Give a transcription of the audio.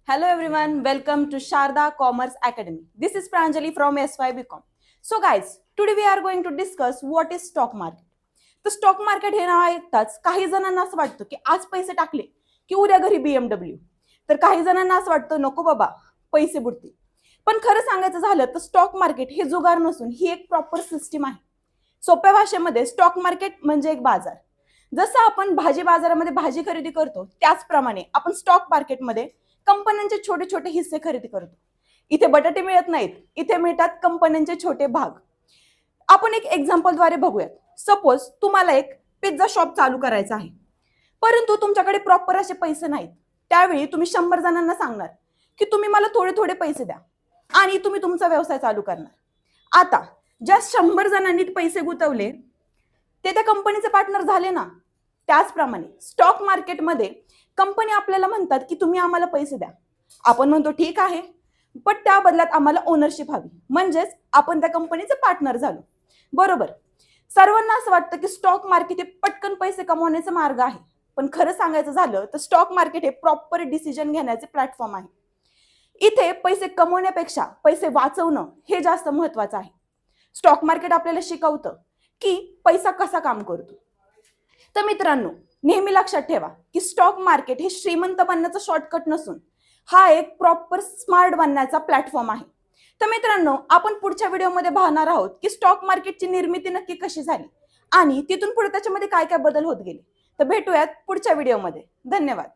Hello everyone, welcome to Sharda Commerce Academy. This is Pranjali from SY BCom. So guys, today we are going to discuss what is stock market. तर stock market हे नाव ऐकताच काही जणांना असं वाटतं की आज पैसे टाकले की उद्या घरी BMW. तर काही जणांना असं वाटतं नको बाबा पैसे बुडतील. पण खरं सांगायचं झालं तर स्टॉक मार्केट हे जुगार नसून ही एक प्रॉपर सिस्टीम आहे. सोप्या भाषेमध्ये स्टॉक मार्केट म्हणजे एक बाजार. जसं आपण भाजी बाजारामध्ये भाजी खरेदी करतो त्याचप्रमाणे आपण स्टॉक मार्केटमध्ये कंपन्यांचे छोटे छोटे हिस्से खरेदी करतो. इथे बटाटे मिळत नाहीत, इथे मिळतात कंपन्यांचे छोटे भाग. आपण एक एक्झाम्पलद्वारे बघूयात. सपोज तुम्हाला एक पिझ्झा शॉप चालू करायचा आहे, परंतु तुमच्याकडे प्रॉपर असे पैसे नाहीत. त्यावेळी तुम्ही 100 जणांना सांगणार की तुम्ही मला थोडे थोडे पैसे द्या आणि तुम्ही तुमचा व्यवसाय चालू करणार. आता ज्या 100 जणांनी पैसे गुंतवले ते त्या कंपनीचे पार्टनर झाले ना. त्याचप्रमाणे स्टॉक मार्केटमध्ये कंपनी आपल्याला म्हणतात की तुम्ही आम्हाला पैसे द्या. आपण म्हणतो ठीक आहे, पण त्या बदल्यात आम्हाला ओनरशिप हवी, म्हणजेच आपण त्या कंपनीचे पार्टनर झालो. बरोबर. सर्वांना असं वाटतं की स्टॉक मार्केट हे पटकन पैसे कमवण्याचा मार्ग आहे, पण खरं सांगायचं झालं तर स्टॉक मार्केट हे प्रॉपर डिसिजन घेण्याचे प्लॅटफॉर्म आहे. इथे पैसे कमवण्यापेक्षा पैसे वाचवणं हे जास्त महत्वाचं आहे. स्टॉक मार्केट आपल्याला शिकवतं की पैसा कसा काम करतो. तर मित्रांनो, नेहमी लक्षात ठेवा की स्टॉक मार्केट हे श्रीमंत बनण्याचा शॉर्टकट नसून हा एक प्रॉपर स्मार्ट बनण्याचा प्लॅटफॉर्म आहे. तर मित्रांनो, आपण पुढच्या व्हिडिओमध्ये पाहणार आहोत की स्टॉक मार्केटची निर्मिती नक्की कशी झाली आणि तिथून पुढे त्याच्यामध्ये काय काय बदल होत गेले. तर भेटूयात पुढच्या व्हिडिओमध्ये. धन्यवाद.